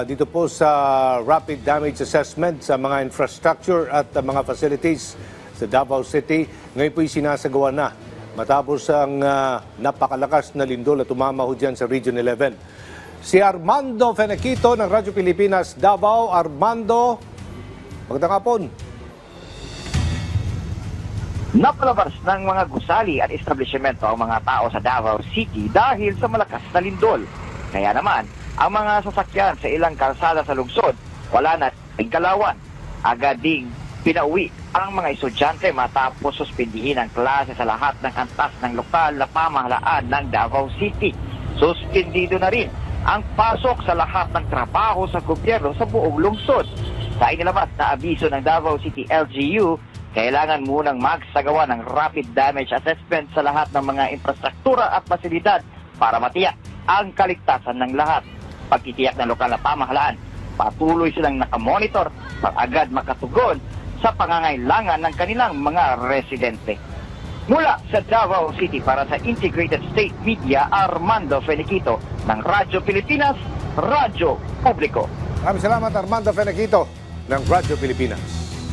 dito po sa rapid damage assessment sa mga infrastructure at mga facilities sa Davao City. Ngayon po'y sinasagawa na matapos ang napakalakas na lindol at tumama ho dyan sa Region 11. Si Armando Fenequito ng Radyo Pilipinas, Davao. Armando, magandang hapon. Napalabas ng mga gusali at establishmento ang mga tao sa Davao City dahil sa malakas na lindol. Kaya naman, ang mga sasakyan sa ilang kalsada sa lungsod, wala na galawan. Agad ding pinauwi ang mga estudyante matapos suspindihin ang klase sa lahat ng antas ng lokal na pamahalaan ng Davao City. Suspindido na rin ang pasok sa lahat ng trabaho sa gobyerno sa buong lungsod. Sa inilabas na abiso ng Davao City LGU, kailangan munang magsagawa ng rapid damage assessment sa lahat ng mga infrastruktura at pasilidad para matiyak ang kaligtasan ng lahat. Pagtitiyak ng lokal na pamahalaan, patuloy silang nakamonitor para agad makatugon sa pangangailangan ng kanilang mga residente. Mula sa Davao City para sa Integrated State Media, Armando Fenequito ng Radyo Pilipinas, Radyo Publiko. Maraming salamat, Armando Fenequito ng Radyo Pilipinas.